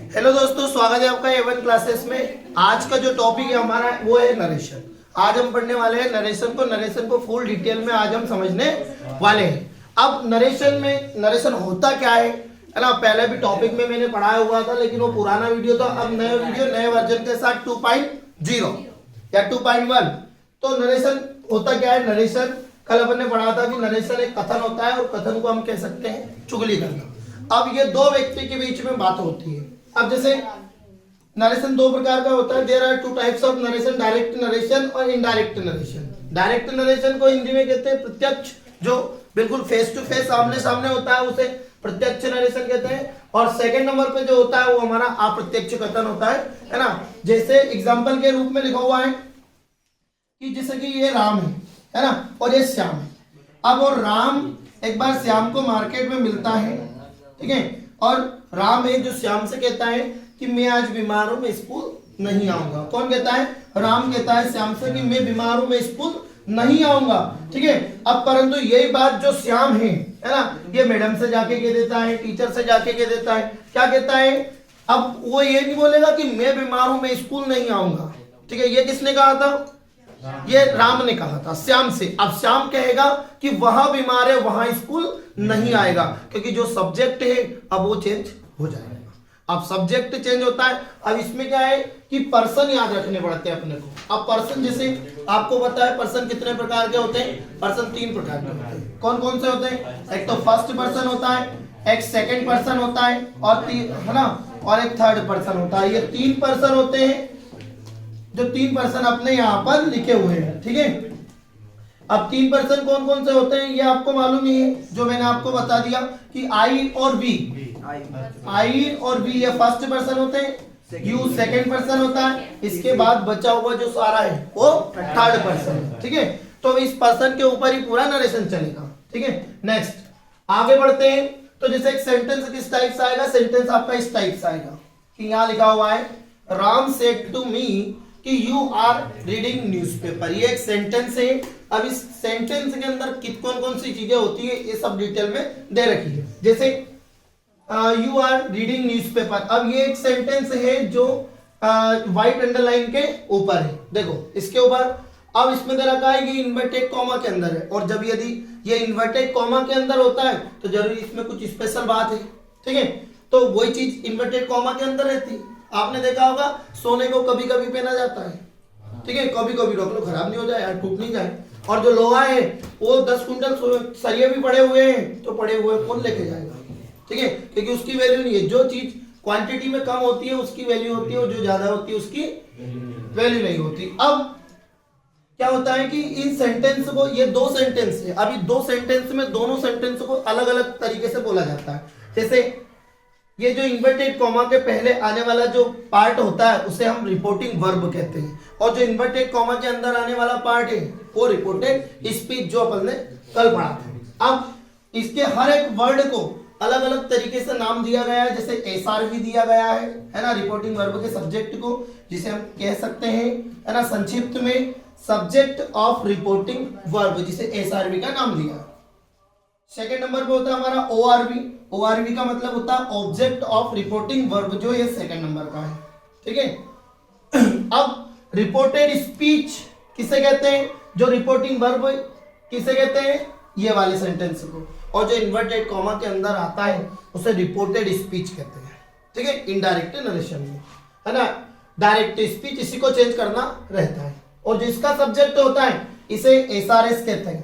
Hello दोस्तों, स्वागत है आपका A1 क्लासेस में। आज का जो टॉपिक है हमारा वो है नरेशन। आज हम पढ़ने वाले हैं नरेशन को फुल डिटेल में आज हम समझने वाले हैं। अब नरेशन होता क्या है ना। पहले भी टॉपिक में मैंने पढ़ाया हुआ था, लेकिन वो पुराना वीडियो था। अब नया वीडियो नए वर्जन के साथ 2.0 या 2.1। तो नरेशन होता क्या है। नरेशन कल अपन ने पढ़ा था कि नरेशन एक कथन होता है और कथन को हम कह सकते हैं चुगली करना। अब ये दो व्यक्ति के बीच में बात होती है। अब जैसे नरेशन दो प्रकार का होता है। There are two types of narration, direct narration और इनडायरेक्ट नरेशन। डायरेक्ट नरेशन को हिंदी में कहते हैं प्रत्यक्ष, जो बिल्कुल फेस टू फेस आमने सामने होता है उसे प्रत्यक्ष नरेशन कहते हैं। और सेकंड नंबर पे जो होता है वो हमारा अप्रत्यक्ष कथन होता है ना। जैसे एग्जांपल के रूप में लिखा हुआ है कि जैसे कि ये राम है ना, और ये श्याम है। अब वो राम एक बार श्याम को मार्केट में मिलता है, ठीक है, और राम है जो श्याम से कहता है कि मैं आज बीमार हूं, मैं स्कूल नहीं आऊंगा। कौन कहता है? राम कहता है श्याम से कि मैं बीमार हूं, मैं स्कूल नहीं आऊंगा, ठीक है। अब परंतु यही बात जो श्याम है ना, ये मैडम से जाके कह देता है, टीचर से जाके कह देता है। क्या कहता है? अब वो ये नहीं बोलेगा कि मैं बीमार हूं, मैं स्कूल नहीं आऊंगा, ठीक है। ये किसने कहा था? ये राम ने कहा था श्याम से। अब श्याम कहेगा कि वहां बीमार है, वहां स्कूल नहीं आएगा, क्योंकि जो सब्जेक्ट है अब वो चेंज हो जाएगा। अब सब्जेक्ट चेंज होता है। अब इसमें क्या है कि पर्सन याद रखने पड़ते हैं अपने को। अब पर्सन जैसे आपको पता है पर्सन कितने प्रकार के होते हैं। पर्सन 3 प्रकार के होते हैं। कौन कौन से होते हैं? एक तो फर्स्ट पर्सन होता है, एक सेकंड पर्सन होता है, और है ना, और एक थर्ड पर्सन होता है। ये 3 पर्सन होते हैं, जो 3 पर्सन अपने यहाँ पर लिखे हुए हैं, ठीक है। अब 3 पर्सन कौन कौन से होते हैं ये आपको मालूम ही है, जो मैंने आपको बता दिया कि आई और बी ये फर्स्ट पर्सन होते हैं, यू सेकंड पर्सन होता है, इसके बाद बचा हुआ जो सारा है वो थर्ड पर्सन है, ठीक है। तो इस पर्सन के ऊपर ही पूरा नरेशन चलेगा, ठीक है। नेक्स्ट आगे बढ़ते हैं। तो जैसे एक सेंटेंस किस टाइप से आएगा? सेंटेंस आपका इस टाइप से आएगा कि यहाँ लिखा हुआ है राम सेड टू मी कि यू आर रीडिंग न्यूज़पेपर। ये एक सेंटेंस है। अब इस सेंटेंस के अंदर कौन कौन सी चीजें होती है ये सब डिटेल में दे रखी है। जैसे यू आर रीडिंग न्यूज़पेपर। अब ये एक सेंटेंस है जो व्हाइट अंडरलाइन के ऊपर है। देखो इसके ऊपर अब इसमें दे रखा है ये इन्वर्टेड कॉमा के अंदर है, और जब यदि ये इन्वर्टेड कॉमा के अंदर होता है तो जरूरी इसमें कुछ स्पेशल बात है, ठीक है। तो वही चीज इन्वर्टेड कॉमा के अंदर रहती है। आपने देखा होगा सोने को कभी कभी पहना जाता है, ठीक है, कभी कभी रख लो खराब नहीं हो जाए, टूट नहीं जाए। और जो लोहा है वो 10 कुंटल सरिये भी पड़े हुए हैं, तो पड़े हुए कौन लेके जाएगा, ठीक है, क्योंकि उसकी वैल्यू नहीं है। जो चीज क्वांटिटी में कम होती है उसकी वैल्यू होती है, और जो ज्यादा होती है उसकी वैल्यू नहीं होती। अब क्या होता है कि इन सेंटेंस को, ये 2 सेंटेंस है। अभी 2 सेंटेंस में दोनों सेंटेंस को अलग अलग तरीके से बोला जाता है। जैसे ये जो इन्वर्टेड कॉमा के पहले आने वाला जो पार्ट होता है उसे हम रिपोर्टिंग वर्ब कहते हैं, और जो इन्वर्टेड कॉमा के अंदर आने वाला पार्ट है वो रिपोर्टेड स्पीच, जो अपन ने कल पढ़ा था। अब इसके हर एक वर्ड को अलग अलग तरीके से नाम दिया गया है। जैसे एसआरवी दिया गया है ना, रिपोर्टिंग वर्ब के सब्जेक्ट को, जिसे हम कह सकते हैं है ना संक्षिप्त में सब्जेक्ट ऑफ रिपोर्टिंग वर्ब, जिसे एसआरवी का नाम दिया। सेकेंड नंबर पे होता है हमारा ओआरवी। ओआरवी का मतलब होता है ऑब्जेक्ट ऑफ रिपोर्टिंग वर्ब, जो ये सेकंड नंबर का है, ठीक है। अब रिपोर्टेड स्पीच किसे कहते हैं? जो रिपोर्टिंग वर्ब किसे कहते हैं? ये वाले सेंटेंस को। और जो इन्वर्टेड कॉमा के अंदर आता है उसे रिपोर्टेड स्पीच कहते हैं, ठीक है, इनडायरेक्ट नरेशन में, है ना। डायरेक्ट स्पीच इसी को चेंज करना रहता है। और जिसका सब्जेक्ट होता है इसे एसआरएस कहते हैं,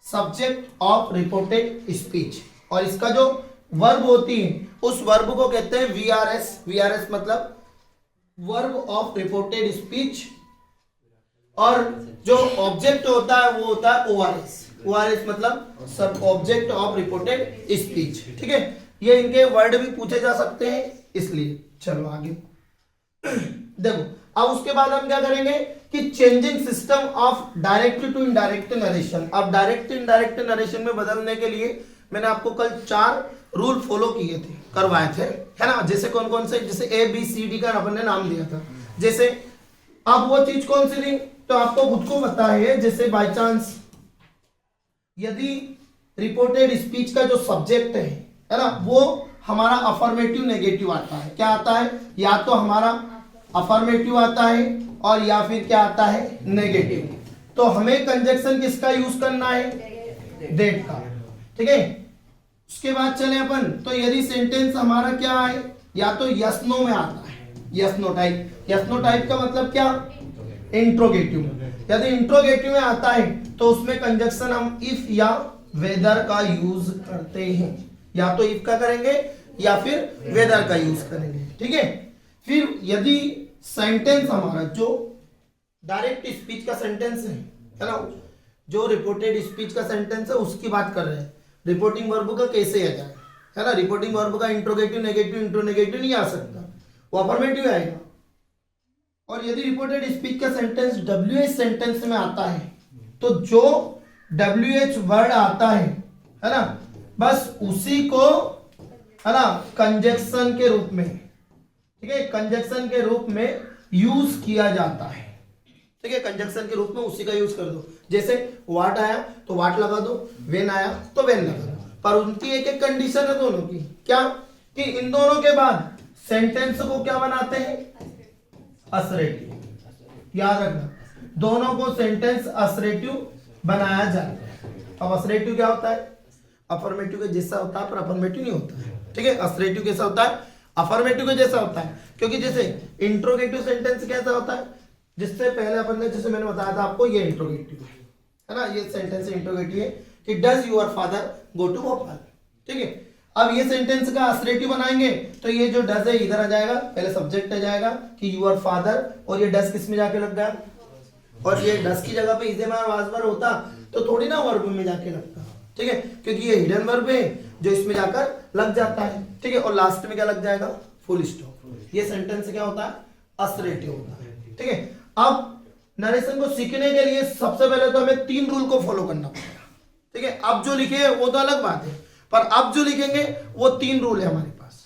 सब्जेक्ट ऑफ रिपोर्टेड स्पीच। और इसका जो वर्ब होती है उस वर्ब को कहते हैं वीआरएस। वीआरएस मतलब वर्ब ऑफ रिपोर्टेड स्पीच। और जो ऑब्जेक्ट होता है वो होता है ओआरएस। ओआरएस मतलब सब ऑब्जेक्ट ऑफ रिपोर्टेड स्पीच, ठीक है। ये इनके वर्ड भी पूछे जा सकते हैं, इसलिए चलो आगे देखो। अब उसके बाद हम क्या करेंगे कि changing system of direct to indirect narration. अब डायरेक्ट इनडायरेक्ट नरेशन में बदलने के लिए मैंने आपको कल 4 रूल फॉलो किए थे, करवाए थे, है ना। जैसे कौन कौन से? जैसे ABCD का अपन ने नाम दिया था। जैसे अब वो चीज कौन सी थी तो आपको खुद को पता है। जैसे बाय चांस यदि रिपोर्टेड स्पीच का जो सब्जेक्ट है ना, वो हमारा अफर्मेटिव नेगेटिव आता है। क्या आता है? या तो हमारा अफर्मेटिव आता है और या फिर क्या आता है? नेगेटिव। तो हमें कंजक्शन किसका यूज करना है? दैट का। ठीक है, उसके बाद चले अपन, तो यदि सेंटेंस हमारा क्या है, या तो यस नो में आता है, yes no type. Yes no type का मतलब क्या? इंट्रोगेटिव। यदि इंट्रोगेटिव में आता है तो उसमें कंजक्शन हम इफ या वेदर का यूज करते हैं। या तो इफ का करेंगे या फिर वेदर का यूज करेंगे। ठीक है, फिर यदि सेंटेंस हमारा जो डायरेक्ट स्पीच का सेंटेंस है ना, जो रिपोर्टेड स्पीच का सेंटेंस है उसकी बात कर रहे हैं। रिपोर्टिंग वर्ब का कैसे आ जाए, है ना? रिपोर्टिंग वर्ब का इंट्रोगेटिव, नेगेटिव, इंट्रोनेगेटिव नहीं आ सकता, वो अफर्मेटिव आएगा। और यदि रिपोर्टेड स्पीच का सेंटेंस WH सेंटेंस में आता है तो जो WH वर्ड आता है ना, बस उसी को, है ना, कंजक्शन के रूप में, ठीक है, कंजक्शन के रूप में यूज किया जाता है। ठीक है, कंजक्शन के रूप में उसी का यूज कर दो। जैसे वाट आया तो वाट लगा दो, वेन आया तो वेन लगा दो, पर उनकी एक एक कंडीशन है दोनों की। क्या? कि इन दोनों के बाद सेंटेंस को क्या बनाते हैं? असरेटिव। याद रखना, दोनों को सेंटेंस असरेटिव बनाया जाता है। अब असरेटिव क्या होता है? अफर्मेटिव के जैसा होता है पर अफर्मेटिव नहीं होता है। ठीक है, असरेटिव कैसा होता है? अफर्मेटिव के जैसा होता है। क्योंकि जैसे इंट्रोगेटिव सेंटेंस कैसा होता है? जिससे पहले अपन ने, जैसे मैंने बताया था आपको, ये इंट्रोगेटिव है ना, ये सेंटेंस इंट्रोगेटिव है कि does your father go to Bhopal. ठीक है, अब ये सेंटेंस का असरेटिव बनाएंगे तो ये जो डज है इधर आ जाएगा, पहले सब्जेक्ट आ जाएगा कि यूर फादर, और ये डज किस में जाके लग गया, और ये डज की जगह पे इजे मार वाज मार होता तो थोड़ी ना वर्ब में जाके लगता। ठीक है, क्योंकि ये हिडन वर्ब है जो इसमें जाकर लग जाता है। ठीक है, और लास्ट में क्या लग जाएगा? Full stop. ये सेंटेंस क्या होता है? असरेटिव होता है। ठीक है, अब नरेशन को सीखने के लिए सबसे पहले तो हमें 3 रूल को फॉलो करना पड़ेगा। ठीक है, अब जो लिखे वो तो अलग बात है, पर अब जो लिखेंगे वो 3 रूल है हमारे पास।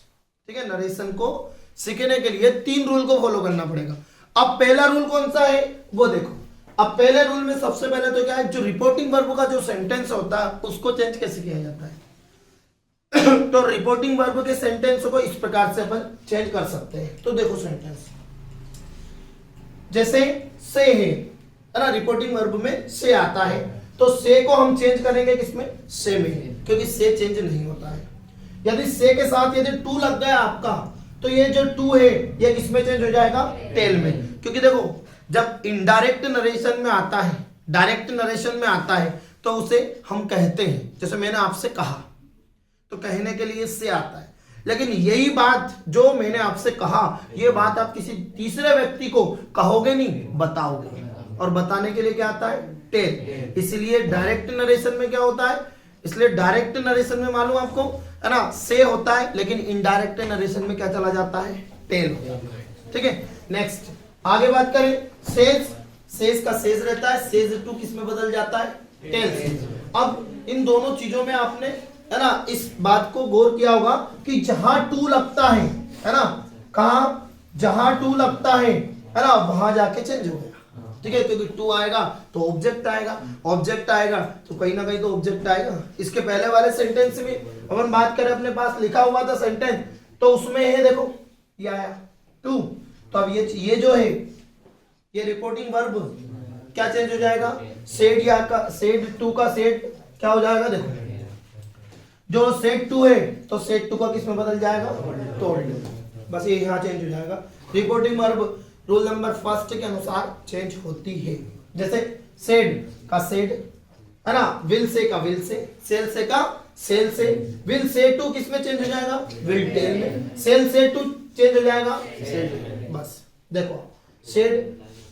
ठीक है, नरेशन को सीखने के लिए 3 रूल को फॉलो करना पड़ेगा। अब पहला रूल कौन सा है वो देखो। अब पहले रूल में सबसे पहले तो क्या है, जो रिपोर्टिंग वर्ब का जो सेंटेंस होता है उसको चेंज कैसे किया जाता है। तो रिपोर्टिंग वर्ब के सेंटेंस को इस प्रकार से अपन चेंज कर सकते हैं। तो देखो सेंटेंस जैसे से है ना, रिपोर्टिंग वर्ब में से आता है, तो से को हम चेंज करेंगे किसमें? से में, क्योंकि से चेंज नहीं होता है। यदि से के साथ यदि टू लग गया आपका, तो ये जो टू है ये किसमें चेंज हो जाएगा? टेल में। क्योंकि देखो, जब इनडायरेक्ट नरेशन में आता है, डायरेक्ट नरेशन में आता है तो उसे हम कहते हैं, जैसे मैंने आपसे कहा, तो कहने के लिए से आता है। लेकिन यही बात जो मैंने आपसे कहा, ये बात आप किसी तीसरे व्यक्ति को कहोगे नहीं, बताओगे, और बताने के लिए क्या आता है? टेल। इसलिए डायरेक्ट नरेशन में क्या होता है? इसलिए डायरेक्ट नरेशन में मालूम आपको है ना, से होता है, लेकिन इनडायरेक्ट नरेशन में क्या चला जाता है? टेल हो जाता है। ठीक है, नेक्स्ट आगे बात करें। सेज, सेज का सेज रहता है, सेज टू किस में बदल जाता है? टेल से। अब इन दोनों चीजों में आपने, है ना, इस बात को गौर किया होगा कि जहां टू लगता है ना, कहां? जहां टू लगता है ना, वहां जाके चेंज हो गया। ठीक है, क्योंकि टू आएगा तो ऑब्जेक्ट आएगा, ऑब्जेक्ट आएगा तो कहीं ना कहीं तो ऑब्जेक्ट आएगा। इसके पहले वाले सेंटेंस में अपन बात करें, अपने पास लिखा हुआ था सेंटेंस, तो उसमें है देखो ये आया टू, तो अब ये जो है ये रिपोर्टिंग वर्ब क्या चेंज हो जाएगा? सेड, या का सेड टू का सेड क्या हो जाएगा? देखो, जो सेड टू है तो सेड टू का किस में बदल जाएगा? टोल्ड। बस ये यहाँ चेंज हो जाएगा। Reporting verb rule number first के अनुसार चेंज होती है। जैसे सेड का सेड, है ना, विल से का विल से, सेल से का सेल से, विल से टू किस में चेंज हो जाएगा? विल टेल में। सेल से टू चेंज हो जाएगा सेड। बस देखो सेड,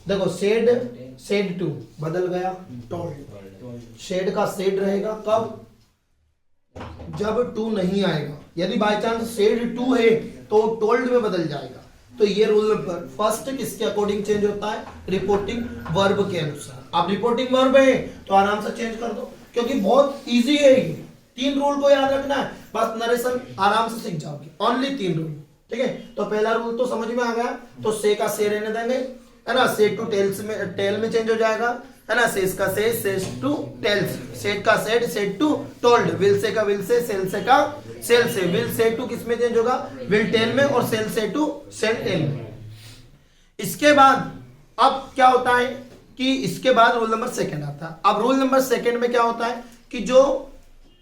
देखो सेड, सेड टू बदल गया टोल्ड। शेड का सेड रहेगा कब? जब टू नहीं आएगा। यदि बाय चांस सेड टू है तो टोल्ड में बदल जाएगा। तो ये रूल नंबर फर्स्ट किसके अकॉर्डिंग चेंज होता है? रिपोर्टिंग वर्ब के अनुसार। आप रिपोर्टिंग वर्ब है तो आराम से चेंज कर दो, क्योंकि बहुत इजी है ये। 3 रूल को याद रखना है, बस नरेशन आराम से सीख जाओगे। Only 3 rule. ठीक है, तो पहला रूल तो समझ में आ गया। तो से का से रहने देंगे, है ना, से टू टेल्स में, टेल में चेंज हो जाएगा। है ना, सेज का says, says to tells, said का said, said to told, will say का विल से, सेल से का सेल से, विल से टू किस में चेंज होगा, विल टेल में, और सेल से टू सेल टेल में। इसके बाद अब क्या होता है कि इसके बाद रूल नंबर सेकंड आता है। अब रूल नंबर सेकंड में क्या होता है कि जो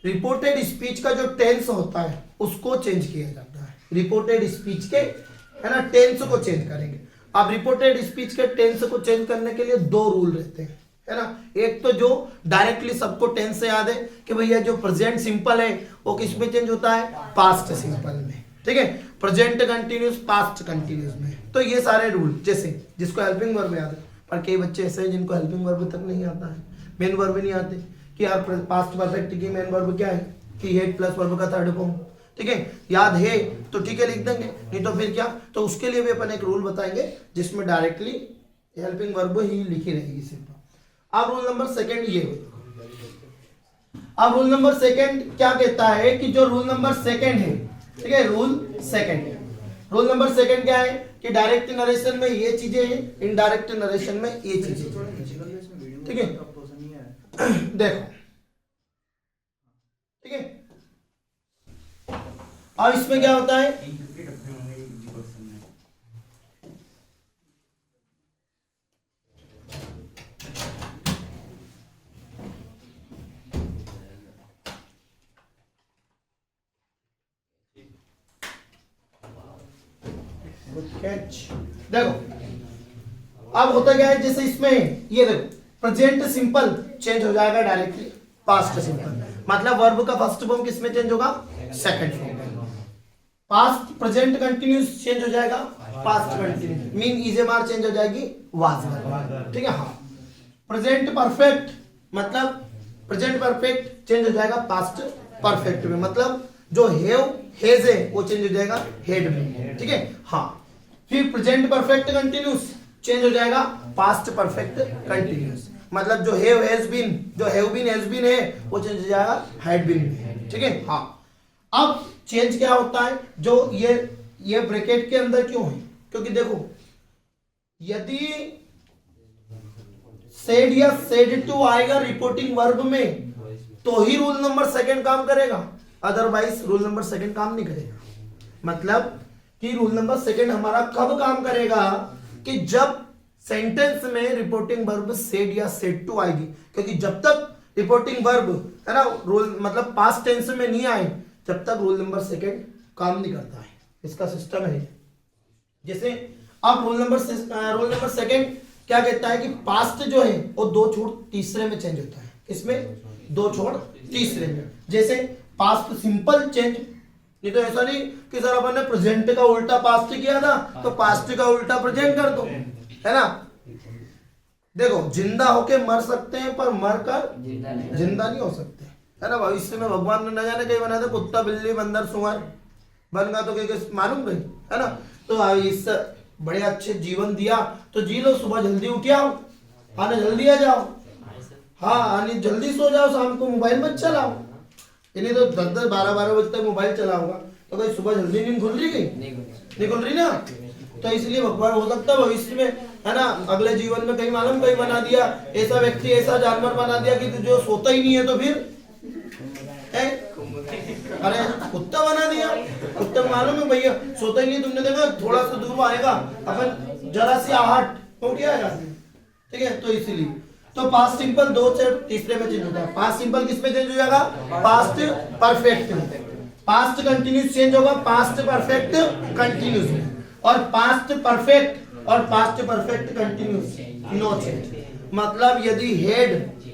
रिपोर्टेड स्पीच का जो टेंस होता है उसको चेंज किया जाता है। रिपोर्टेड स्पीच के, है ना, टेंस को चेंज करेंगे। अब रिपोर्टेड स्पीच के टेंस को चेंज करने के लिए दो रूल रहते हैं, है ना। एक तो जो डायरेक्टली सबको टेंस से याद है कि भैया जो प्रेजेंट सिंपल है वो किस में चेंज होता है, पास्ट सिंपल में, ठीक है, प्रेजेंट कंटिन्यूस पास्ट कंटिन्यूस में। तो ये सारे रूल, जैसे जिसको हेल्पिंग वर्ब याद है, पर कई बच्चे ऐसे हैं जिनको हेल्पिंग वर्ब तक नहीं आता है, मेन वर्ब नहीं आते कि यार पास्ट परफेक्ट की मेन वर्ब क्या है कि हेड प्लस वर्ब का थर्ड फॉर्म, ठीक है, याद है तो ठीक है लिख देंगे, नहीं तो फिर क्या, तो उसके लिए भी अपन एक रूल बताएंगे जिसमें डायरेक्टली हेल्पिंग वर्ब ही लिखी रहेगी सिर्फ। अब रूल नंबर सेकंड ये, अब रूल नंबर सेकंड क्या कहता है कि जो रूल नंबर सेकंड है, ठीक है, रूल नंबर सेकंड क्या है कि डायरेक्ट नरेशन में ये चीजें हैं, इनडायरेक्ट नरेशन में ये चीजें, ठीक है। देखो, ठीक है, अब इसमें क्या होता है, देखो अब होता क्या है, जैसे इसमें ये देखो प्रेजेंट सिंपल चेंज हो जाएगा डायरेक्टली पास्ट सिंपल, मतलब वर्ब का फर्स्ट फॉर्म किसमें चेंज होगा, सेकंड फॉर्म में। पास्ट प्रेजेंट कंटिन्यूस चेंज हो जाएगा पास्ट कंटिन्यूस, मीन इजेमार चेंज हो जाएगी वाज, ठीक है। हाँ, प्रेजेंट परफेक्ट मतलब प्रेजेंट परफेक्ट चेंज हो जाएगा पास्ट परफेक्ट में, मतलब जो हैव हैज है वो चेंज हो जाएगा हेड में, ठीक है। हाँ, फिर प्रेजेंट परफेक्ट कंटिन्यूस चेंज हो जाएगा पास्ट परफेक्ट कंटिन्यूस, मतलब जो हैव हैज बीन, जो हैव बीन हैज बीन है वो चेंज हो जाएगा हैड बीन में, ठीक है। हाँ, अब चेंज क्या होता है, जो ये ब्रैकेट के अंदर क्यों है, क्योंकि देखो यदि सेड या सेड टू आएगा रिपोर्टिंग वर्ब में तो ही रूल नंबर सेकंड काम करेगा, अदरवाइज रूल नंबर सेकंड काम नहीं करेगा। मतलब कि रूल नंबर सेकंड हमारा कब काम करेगा कि जब सेंटेंस में रिपोर्टिंग वर्ब सेड या सेड टू आएगी, क्योंकि जब तक रिपोर्टिंग वर्ब, है ना, रूल मतलब पास्ट टेंस में नहीं आए जब तक रूल नंबर सेकंड काम नहीं करता है, इसका सिस्टम है। जैसे अब रूल नंबर सेकंड क्या कहता है कि पास्ट जो है वो दो छोड़ तीसरे में चेंज होता है, इसमें दो छोड़ तीसरे में, जैसे पास्ट सिंपल चेंज, नहीं तो ऐसा नहीं कि सर अपन ने प्रेजेंट का उल्टा पास्ट किया था तो पास्ट का उल्टा प्रेजेंट कर दो, है ना। देखो जिंदा होके मर सकते हैं पर मर कर जिंदा नहीं हो सकते, है ना। भविष्य में भगवान ने न जाने कहीं बना था, कुत्ता बिल्ली बंदर सुअर बन गया तो क्या मालूम भाई, है ना। तो इस बड़े अच्छे जीवन दिया तो जी लो, सुबह जल्दी उठ आओ, आने जल्दी आ जाओ, हाँ आने जल्दी सो जाओ, शाम को मोबाइल मत चलाओ, नहीं तो 10-10 12-12 बजे तक मोबाइल चलाऊंगा तो कहीं सुबह जल्दी नींद खुल रही, नहीं खुल रही ना। तो इसलिए भगवान हो सकता है भविष्य में, है ना, अगले जीवन में कहीं मालूम कहीं बना दिया ऐसा व्यक्ति, ऐसा जानवर बना दिया कि जो सोता ही नहीं है तो फिर अरे कुत्ता बना दिया, कुत्ता मालूम है भैया सोता ही नहीं, तुमने देखा थोड़ा सा दूर आएगा अपन जरा सी आहट हो गया, ठीक है। तो इसीलिए तो पास्ट सिंपल दो से तीसरे में चेंज होता है। पास्ट सिंपल किस में चेंज हो जाएगा, पास्ट परफेक्ट में, पास्ट कंटिन्यूस चेंज होगा पास्ट परफेक्ट कंटिन्यूस में, और past perfect continuous no change. मतलब यदि हेड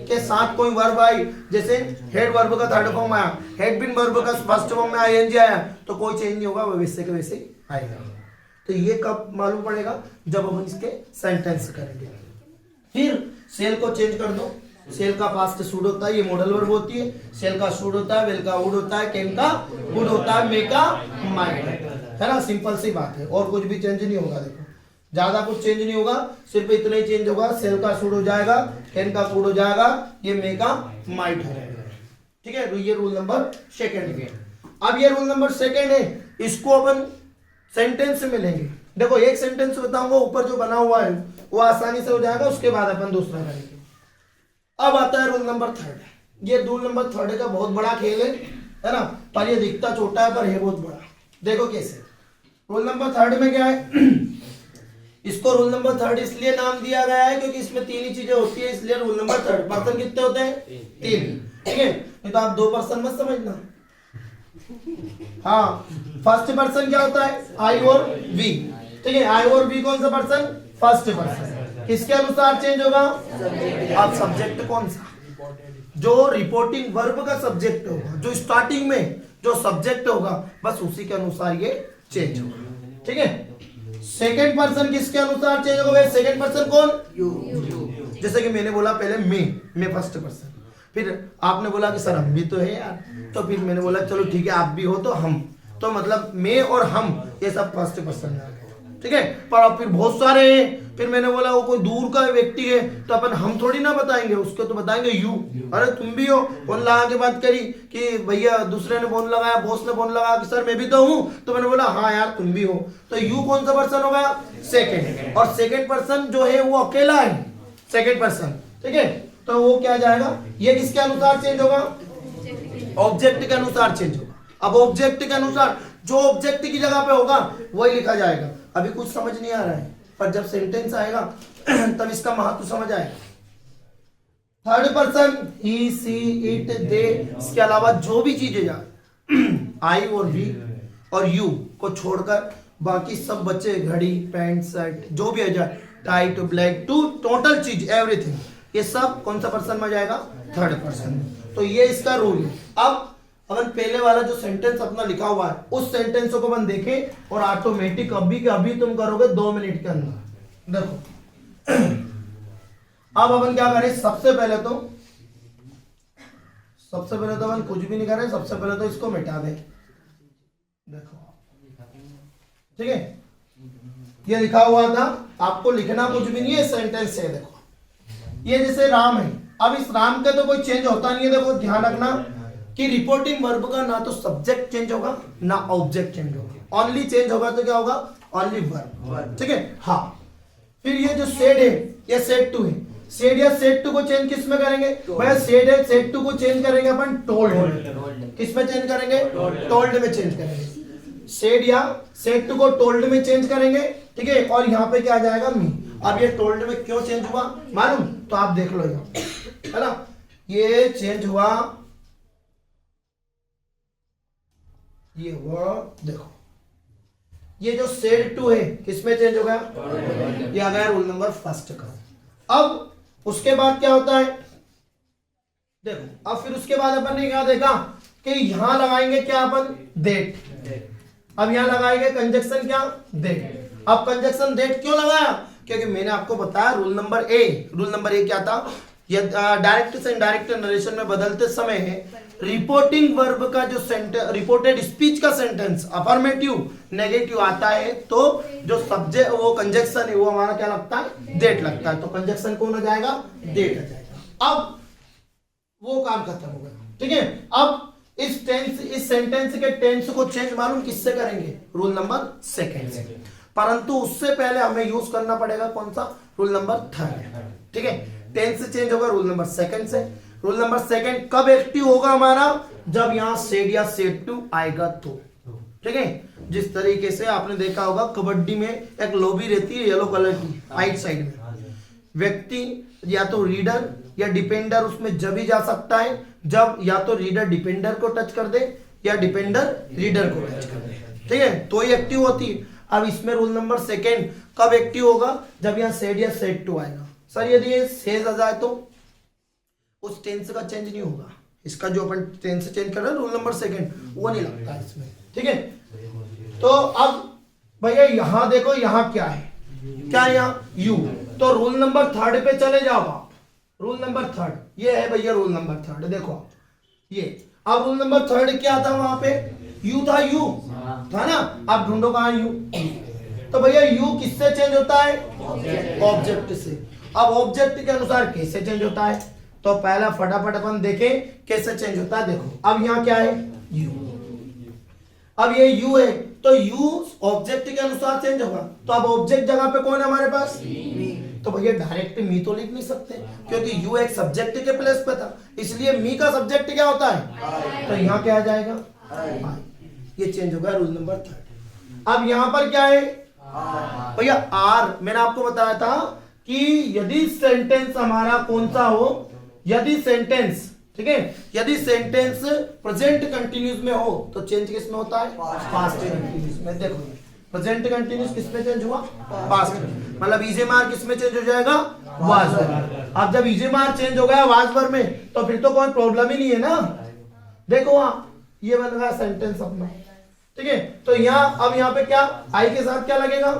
के साथ कोई वर्ब आई, जैसे हेड वर्ब का थर्ड फॉर्म आया, हेड बीन वर्ब का फर्स्ट फॉर्म में आईएनजी आया, तो कोई चेंज नहीं होगा, वैसे के वैसे आएगा। तो ये कब मालूम पड़ेगा, जब हम इसके सेंटेंस करेंगे। फिर सेल को चेंज कर दो, सेल का पास्ट शुड होता है, ये मॉडल वर्ब होती है, सेल का शुड होता है, वेल का वुड होता है, कैन का वुड होता है, मे का माइट, है ना। सिंपल सी बात है, और कुछ भी चेंज नहीं होगा। देखो ज्यादा कुछ चेंज नहीं होगा, सिर्फ इतना ही चेंज होगा, सेल का शुड हो जाएगा, कैन का वुड हो जाएगा, ये मे का माइट हो जाएगा, ठीक है। ये रूल नंबर सेकंड है। अब ये रूल नंबर सेकंड है, इसको अपन सेंटेंस में लेंगे। देखो एक सेंटेंस बताऊंगा, ऊपर जो बना हुआ है वो आसानी से हो जाएगा, उसके बाद अपन दूसरा करेंगे। अब आता है रूल नंबर थर्ड। ये रूल नंबर थर्ड का बहुत बड़ा खेल है ना, पर ये दिखता छोटा है पर है बहुत बड़ा। देखो कैसे रूल नंबर थर्ड में क्या है इसको रूल नंबर थर्ड इसलिए नाम दिया गया है क्योंकि इसमें तीन ही चीजें होती है, इसलिए रूल नंबर थर्ड। पर्सन कितने होते हैं? तीन, ठीक है। नहीं तो आप दो पर्सन मत समझना। हाँ, फर्स्ट पर्सन क्या होता है? आई और वी, ठीक है। आई और वी कौन सा पर्सन? First person. किसके अनुसार चेंज होगा? अब सब्जेक्ट कौन सा? जो रिपोर्टिंग वर्ब का सब्जेक्ट होगा, जो स्टार्टिंग में जो सब्जेक्ट होगा, बस उसी के अनुसार ये चेंज होगा, ठीक है। सेकंड पर्सन किसके अनुसार चेंज होगा? सेकंड पर्सन कौन? यू। जैसे कि मैंने बोला पहले मैं फर्स्ट पर्सन, फिर आपने बोला कि सर हम भी तो है यार, तो फिर मैंने बोला चलो ठीक है आप भी हो तो हम, तो मतलब मैं और हम ये सब फर्स्ट पर्सन है, ठीक है। पर अब फिर बहुत सारे हैं, फिर मैंने बोला वो कोई दूर का व्यक्ति है तो अपन हम थोड़ी ना बताएंगे उसको, तो बताएंगे यू। अरे तुम भी हो, फोन लगा के बात करी कि भैया, दूसरे ने फोन लगाया, बॉस ने फोन लगाया कि सर मैं भी तो हूँ, तो मैंने बोला हाँ यार तुम भी हो, तो यू कौन सा पर्सन होगा? सेकेंड। और सेकेंड पर्सन जो है वो अकेला है, सेकेंड पर्सन, ठीक है। तो वो क्या जाएगा? ये किसके अनुसार चेंज होगा? ऑब्जेक्ट के अनुसार चेंज होगा। अब ऑब्जेक्ट के अनुसार जो ऑब्जेक्ट की जगह पे होगा वही लिखा जाएगा। अभी कुछ समझ नहीं आ रहा है, पर जब सेंटेंस आएगा तब इसका महत्व समझ आएगा। Third person he, she, it, they, इसके अलावा जो भी चीजें जाए आई और वी और यू को छोड़कर बाकी सब बच्चे, घड़ी, पैंट, शर्ट, जो भी आ जाए, tie to black to total चीज एवरीथिंग, ये सब कौन सा पर्सन में जाएगा? Third person. तो ये इसका रूल है। अब अपन पहले वाला जो सेंटेंस अपना लिखा हुआ है उस सेंटेंस को अपन देखें और ऑटोमेटिक अभी के अभी तुम करोगे 2 मिनट के अंदर। देखो अब अपन क्या करें, सबसे पहले तो अपन कुछ भी नहीं करें, सबसे पहले तो इसको मिटा दें। देखो ठीक है, ये लिखा हुआ था, आपको लिखना कुछ भी नहीं है, सेंटेंस है। देखो ये जैसे राम है, अब इस राम का तो कोई चेंज होता नहीं है। देखो ध्यान रखना कि रिपोर्टिंग वर्ब का ना तो सब्जेक्ट चेंज होगा ना ऑब्जेक्ट चेंज होगा, ओनली चेंज होगा तो क्या होगा? ओनली वर्ब, ठीक है। हाँ, फिर ये जो सेड है ये सेड टू है। सेड या सेड टू को चेंज किस में करेंगे? भैया सेड है, सेड टू को चेंज करेंगे अपन टोल्ड में। किस में चेंज करेंगे? टोल्ड में चेंज करेंगे। सेड या सेड टू को टोल्ड में चेंज करेंगे, ठीक है। और यहाँ पे क्या आ जाएगा? मी। अब ये टोल्ड में क्यों चेंज हुआ मालूम? तो आप देख लो यहाँ, है ना, ये चेंज हुआ, ये हुआ। देखो ये जो सेड टू है किसमें चेंज हो गया? ये आ गया रूल नंबर फर्स्ट का। अब उसके बाद क्या होता है? देखो अब फिर उसके बाद अपन ने क्या देखा कि यहां लगाएंगे क्या अपन? डेट। अब यहां लगाएंगे कंजक्शन क्या? डेट। अब कंजक्शन डेट क्यों लगाया? क्योंकि मैंने आपको बताया रूल नंबर ए क्या था? ये डायरेक्ट से इनडायरेक्ट नरेशन में बदलते समय है रिपोर्टिंग वर्ब का जो सेंटेंस, रिपोर्टेड स्पीच का सेंटेंस अफर्मेटिव नेगेटिव आता है तो जो सब्जेक्ट वो कंजक्शन है वो हमारा क्या लगता है? डेट लगता है। तो कंजक्शन कौन हो जाएगा? डेट हो जाएगा। अब वो काम खत्म हो गया, ठीक है। अब इस सेंटेंस के टेंस को चेंज मालूम किससे करेंगे? रूल नंबर सेकंड से। परंतु उससे पहले हमें यूज करना पड़ेगा कौन सा? रूल नंबर थर्ड, ठीक है। टेंस चेंज होगा रूल नंबर सेकंड से। रूल नंबर सेकंड कब एक्टिव होगा हमारा? जब यहाँ सेड या सेड टू आएगा तो, ठीक है। जिस तरीके से आपने देखा होगा कबड्डी में एक लॉबी रहती है येलो कलर की राइट साइड में, व्यक्ति या तो रीडर या डिपेंडर उसमें जब ही जा सकता है जब या तो रीडर डिपेंडर को टच कर दे या डिपेंडर रीडर को टच कर दे, ठीक है, तो ही एक्टिव होती है। अब इसमें रूल नंबर सेकंड कब एक्टिव होगा? जब यहाँ सेड या सेड टू आएगा। सर यदि ये सेज आ जाए तो उस टेंस का चेंज नहीं होगा। इसका जो अपन टेंस चेंज कर रहे हैं रूल नंबर सेकंड वो नहीं लगता इसमें, ठीक है। तो अब भैया यहाँ देखो, यहाँ क्या है? क्या यहाँ? यू। तो रूल नंबर थर्ड पे चले जाओ आप। रूल नंबर थर्ड ये है भैया, रूल नंबर थर्ड देखो ये। अब रूल नंबर थर्ड क्या था? वहां पे यू था, यू था ना। आप ढूंढो कहाँ यू। तो भैया यू किससे चेंज होता है? ऑब्जेक्ट से। अब ऑब्जेक्ट के अनुसार कैसे चेंज होता है? तो पहला फटाफट अपन देखें कैसे चेंज होता है। देखो अब यहाँ क्या है? यू। अब ये यू है तो यू ऑब्जेक्ट के अनुसार चेंज होगा। तो अब ऑब्जेक्ट जगह पे कौन है हमारे पास? तो भैया डायरेक्ट मी तो लिख नहीं सकते, क्योंकि यू एक सब्जेक्ट के प्लेस पे था, इसलिए मी का सब्जेक्ट क्या होता है, तो यहाँ क्या आ जाएगा, ये चेंज होगा रूल नंबर 3। अब यहाँ पर क्या है भैया, आर मैंने आपको बताया था कि यदि सेंटेंस हमारा कौन सा हो, यदि सेंटेंस, ठीक है, यदि सेंटेंस प्रेजेंट कंटिन्यूस में हो तो चेंज किस में होता है, पास्ट कंटिन्यूस में। देखो प्रेजेंट कंटिन्यूस किस में चेंज हुआ, पास्ट में, मतलब इजे मार किस में चेंज हो जाएगा, वाज वर्ब। अब जब इजे मार चेंज हो गया वाज वर्ब में तो फिर तो कोई प्रॉब्लम ही नहीं है ना। देखो ये बन गया सेंटेंस अपना, ठीक है। तो यहाँ अब यहाँ पे क्या आई के साथ क्या लगेगा,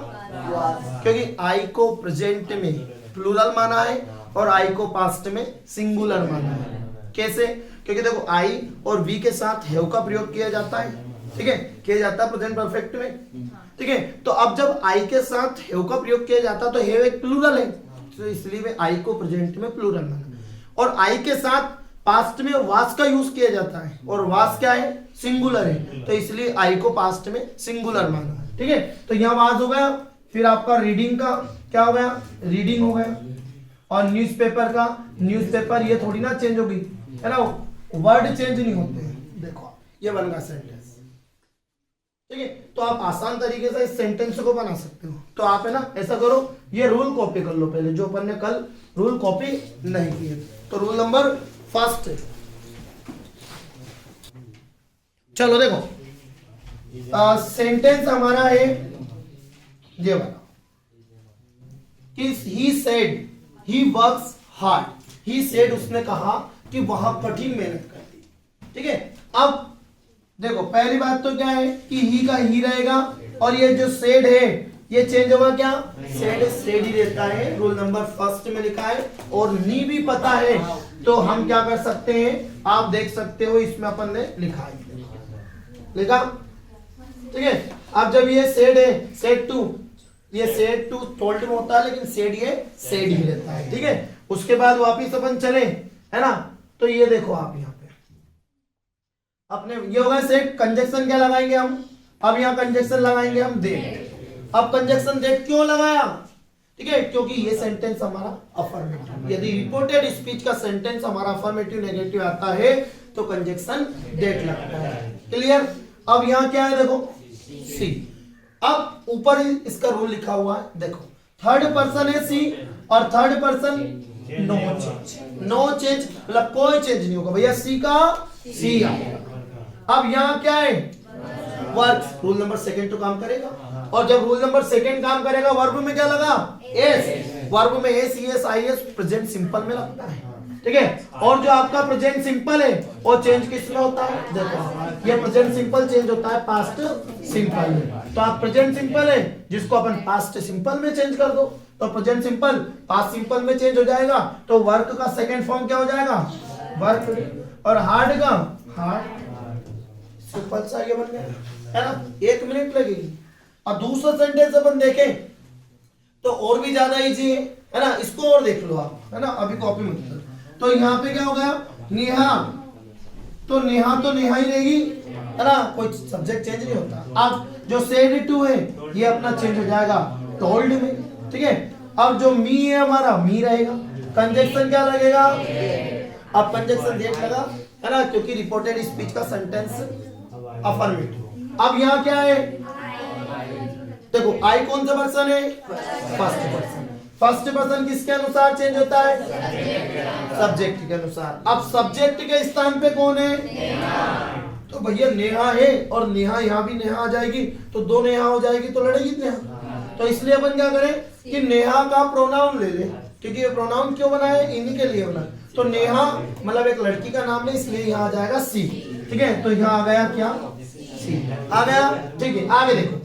क्योंकि आई को प्रेजेंट में प्लूरल माना है और आई को पास्ट में सिंगुलर माना है। कैसे, क्योंकि देखो आई और वी के साथ हैव का प्रयोग किया जाता है, ठीक है, किया जाता है प्रेजेंट परफेक्ट में, ठीक है। तो अब जब आई के साथ हैव का प्रयोग किया जाता है तो हैव एक प्लूरल है, तो इसलिए मैं आई को प्रेजेंट में प्लूरल माना, और आई के साथ पास्ट में वास का यूज किया जाता है और वास क्या है, सिंगुलर है, तो इसलिए आई को पास्ट में सिंगुलर माना, ठीक है। तो यहाँ वाज हो गया, फिर आपका रीडिंग का क्या हो गया, रीडिंग हो गया, और न्यूज़पेपर का न्यूज़पेपर, ये थोड़ी ना चेंज होगी, है ना, वर्ड चेंज नहीं होते हैं। देखो ये बन गया सेंटेंस, ठीक है। तो आप आसान तरीके से इस सेंटेंस को बना सकते हो। तो आप है ना ऐसा करो, ये रूल कॉपी कर लो पहले, जो अपन ने कल रूल कॉपी नहीं किए। तो रूल नंबर फर्स्ट, चलो देखो सेंटेंस हमारा है ये वाला कि he said he works hard, he said उसने कहा कि वहां कठिन मेहनत करती, ठीक है। अब देखो पहली बात तो क्या है कि ही का ही रहेगा, और ये जो सेड है ये चेंज होगा क्या, सेड सेड ही रहता है, रूल नंबर फर्स्ट में लिखा है। और नी भी पता है तो हम क्या कर सकते हैं, आप देख सकते हो इसमें अपन ने लिखा है, लिखा, ठीक है। अब जब ये सेड है, सेड टू, ये सेड टू टोल्ड में होता है, लेकिन सेड ये सेड ही रहता है, ठीक है। उसके बाद वापिस अपन चले, है ना, तो ये देखो आप यहाँ पे अपने ये होगा सेड, कंजक्शन क्या लगाएंगे हम, अब यहाँ कंजक्शन लगाएंगे हम दैट। अब कंजक्शन दैट क्यों लगाया, ठीक है, क्योंकि ये सेंटेंस हमारा अफर्मेटिव, यदि रिपोर्टेड स्पीच का सेंटेंस हमारा अफर्मेटिव नेगेटिव आता है तो कंजक्शन दैट लगता है, क्लियर। अब यहाँ क्या है देखो सी, अब ऊपर ही इसका रूल लिखा हुआ है, देखो थर्ड पर्सन है सी और third person no change, no change मतलब कोई चेंज नहीं होगा भैया, सी का सी आएगा। अब यहाँ क्या है, वर्ब, रूल नंबर सेकंड तो काम करेगा, और जब रूल नंबर सेकंड काम करेगा वर्ब में क्या लगा, एस, वर्ब में S, S, I S present simple में लगता है, ठीक है। और जो आपका प्रेजेंट सिंपल है वो चेंज किस में होता है, देखो ये प्रेजेंट सिंपल चेंज होता है पास्ट सिंपल में। तो आप प्रेजेंट सिंपल है जिसको अपन पास्ट सिंपल में चेंज कर दो, तो प्रेजेंट सिंपल पास्ट सिंपल में चेंज हो जाएगा, तो वर्क का सेकंड फॉर्म क्या हो जाएगा, वर्क, और हार्ड का हार्ड, सिंपल सा ये बन गया, है ना, 1 मिनट लगेगी। अब दूसरा सेंटेंस अपन देखें तो और भी ज्यादा इजी है ना, इसको और देख लो आप, है ना, अभी कॉपी मत करो। तो यहाँ पे क्या हो गया, नेहा, तो नेहा तो नेहा ही रहेगी, है ना, कोई सब्जेक्ट चेंज नहीं होता। अब जो सेड टू है ये अपना चेंज हो जाएगा टोल्ड में, ठीक है। अब जो मी है हमारा मी रहेगा, कंजक्शन क्या लगेगा, अब कंजक्शन दैट लगा, है ना, क्योंकि रिपोर्टेड स्पीच का सेंटेंस अफर्मेटिव। अब यहाँ क्या है, देखो आई कौन सा पर्सन है, फर्स्ट पर्सन, फर्स्ट पर्सन किसके अनुसार चेंज होता है, सब्जेक्ट के अनुसार। अब सब्जेक्ट के स्थान पे कौन है, तो भैया नेहा है, और नेहा यहाँ भी नेहा आ जाएगी, तो 2 नेहा हो जाएगी तो लड़ेगी नेहा। तो इसलिए अपन क्या करें कि नेहा का प्रोनाउन ले ले, क्योंकि ये प्रोनाउन क्यों बना है, इन्हीं के लिए बना। तो नेहा मतलब एक लड़की का नाम है, इसलिए यहाँ आ जाएगा सी, ठीक है। तो यहाँ आ गया क्या, सी आ गया, ठीक है। आगे देखो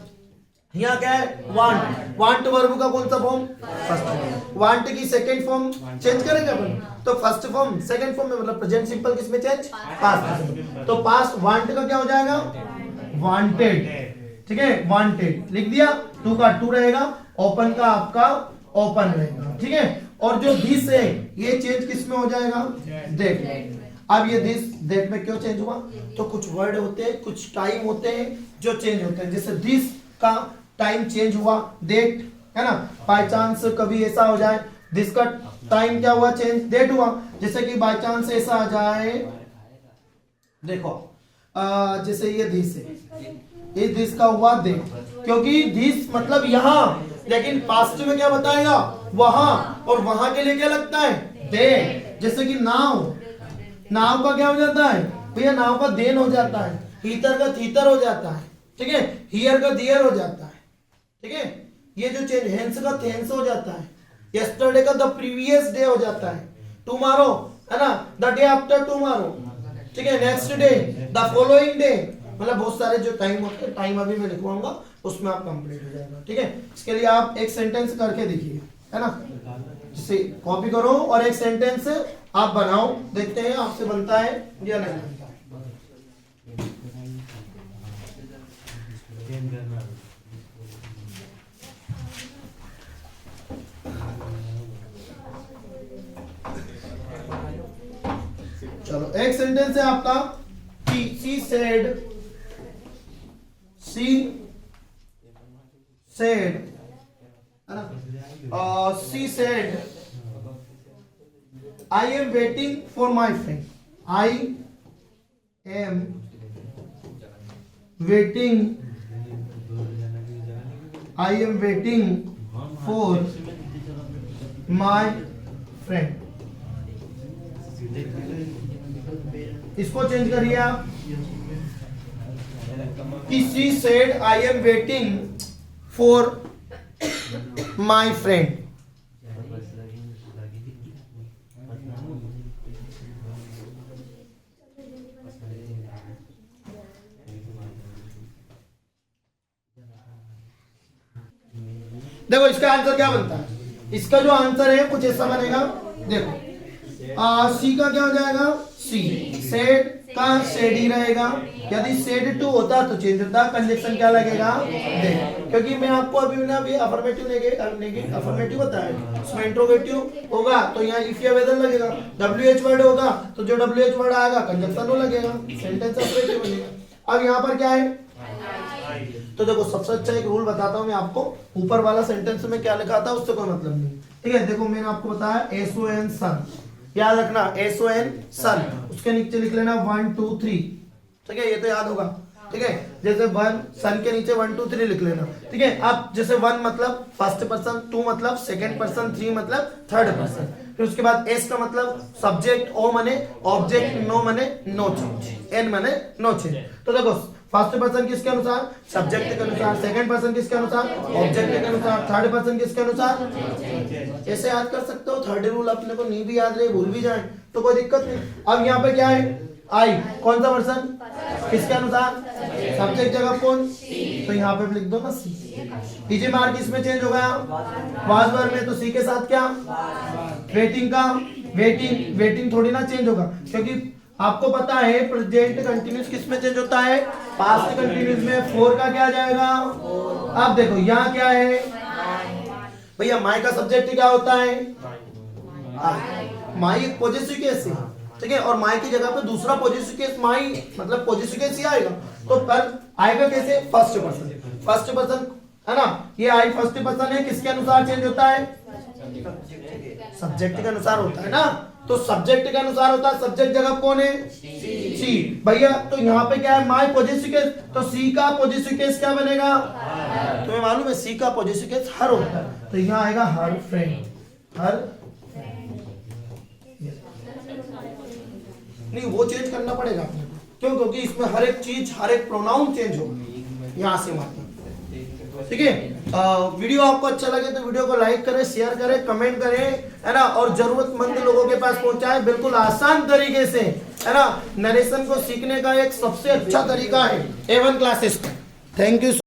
यहाँ क्या है, वांट, वांट वर्ब का कौन सा फॉर्म, फर्स्ट। वांट की सेकंड फॉर्म चेंज करेंगे अपन, तो फर्स्ट फॉर्म सेकंड फॉर्म में मतलब प्रेजेंट सिंपल किसमें चेंज, पास्ट। तो पास्ट वांट का क्या हो जाएगा, वांटेड, ठीक है, वांटेड लिख दिया, 2 का 2 रहेगा, ओपन का आपका ओपन रहेगा, ठीक है। और जो दिस है ये चेंज किस में हो जाएगा, दैट। अब ये दिस दैट में क्यों चेंज हुआ, तो कुछ वर्ड होते हैं, कुछ टाइम होते हैं जो चेंज होते हैं, जैसे दिस का टाइम चेंज हुआ, डेट है ना। बाय चांस कभी ऐसा हो जाए, दिस का टाइम क्या हुआ, चेंज डेट हुआ, जैसे कि बाय चांस ऐसा आ जाए, देखो जैसे ये दिस है, ये दिस का हुआ डेट, क्योंकि दिस मतलब यहाँ, लेकिन पास्ट में क्या बताएगा, वहां, और वहां के लिए क्या लगता है, दे। जैसे कि नाव, नाव का क्या हो जाता है भैया, नाव का देन हो जाता है, हीटर का थीटर हो जाता है, ठीक है, हियर का दियर हो जाता है, ठीक है। ये जो चेंज, हेंस का थेंस हो जाता है, यस्टरडे का द प्रीवियस डे हो जाता है, टुमारो है ना, द डे आफ्टर टुमारो, ठीक है, next day, the following day, मतलब बहुत सारे जो टाइम होते हैं, टाइम अभी मैं लिखवाऊंगा, उसमें आप कंप्लीट हो जाएगा, ठीक है। इसके लिए आप एक सेंटेंस करके देखिए, है ना, जिसे कॉपी करो और एक सेंटेंस आप बनाओ, देखते हैं आपसे बनता है या नहीं बनता है। चलो एक सेंटेंस है आपका, शी सेड है ना, she said I am waiting for my friend, I am waiting for my friend. इसको चेंज करिए आप, कि she said I am waiting for my friend. देखो इसका आंसर क्या बनता है, इसका जो आंसर है कुछ ऐसा बनेगा, देखो सी का क्या हो जाएगा, सी, सेड का सेड ही रहेगा, यदि सेड टू होता तो चेंज होता, कंजक्शन क्या लगेगा, दे, क्योंकि मैं आपको अभी अफर्मेटिव अफर्मेटिव बताया, उसमें इंट्रोगेटिव होगा तो यहाँ इफ या वेदर लगेगा, WH वर्ड होगा तो जो WH वर्ड आएगा कंजक्शन वो लगेगा, सेंटेंस अफर्मेटिव बनेगा। अब यहाँ पर क्या है, तो देखो सबसे अच्छा एक रूल बताता हूँ मैं आपको, ऊपर वाला सेंटेंस में क्या लिखा था उससे कोई मतलब नहीं, ठीक है। देखो मैंने आपको बताया SON सन, याद रखना SON सन, उसके नीचे लिख लेना 1 2 3, ठीक है, ये तो याद होगा, ठीक है। जैसे 1 सन के नीचे 1 2 3 लिख लेना, ठीक है। अब जैसे 1 मतलब फर्स्ट पर्सन, 2 मतलब सेकंड पर्सन, 3 मतलब थर्ड पर्सन, फिर उसके बाद S का मतलब सब्जेक्ट, O माने ऑब्जेक्ट, नो माने नो चेंज, N माने नो चेंज। तो देखो फर्स्ट पर्सन किसके अनुसार, सब्जेक्ट के अनुसार, सेकंड पर्सन किसके अनुसार, ऑब्जेक्ट के अनुसार, थर्ड पर्सन किसके अनुसार, ऐसे याद कर सकते हो। थर्ड रूल अपने को नहीं भी याद रहे, भूल भी जाए तो कोई दिक्कत नहीं। अब यहाँ पे क्या है, आई, कौन सा पर्सन, किसके अनुसार, सब्जेक्ट जगह कौन, तो यहाँ पे लिख दो ना सी। पीछे मार्क इसमें चेंज हो गया, वाज वर्ब में, तो सी के साथ क्या, वेटिंग का, वेटिंग थोड़ी ना चेंज होगा, क्योंकि आपको पता है प्रेजेंट कंटिन्यूस किस में चेंज होता है, पास्ट कंटिन्यूस में। 4 का क्या जाएगा, अब देखो यहाँ क्या है भैया, माई का सब्जेक्ट क्या होता है, माई एक पॉजिटिव केस है, ठीक है, और माई की जगह पे दूसरा पॉजिटिव केस माई मतलब पॉजिटिव केस ही आएगा, तो पर आएगा कैसे, फर्स्ट पर्सन है ना, ये आई फर्स्ट पर्सन है, किसके अनुसार चेंज होता है, सब्जेक्ट के अनुसार होता है ना, तो सब्जेक्ट के अनुसार होता है, सब्जेक्ट जगह कौन है, सी भैया। तो यहाँ पे क्या है, माई पॉजिटिव केस, तो सी का पॉजिटिव केस क्या बनेगा, तुम्हें मालूम है सी का पॉजिटिव केस हर होता है, तो यहाँ आएगा हर फ्रेंड, हर नहीं, वो चेंज करना पड़ेगा अपने को, क्यों, क्योंकि इसमें हर एक चीज, हर एक प्रोनाउन चेंज होगा यहाँ से मतलब, ठीक है। वीडियो आपको अच्छा लगे तो वीडियो को लाइक करें, शेयर करें, कमेंट करें, है ना, और जरूरतमंद लोगों के पास पहुंचाएं, बिल्कुल आसान तरीके से, है ना। नरेशन को सीखने का एक सबसे अच्छा तरीका है A1 क्लासेस का। Thank you.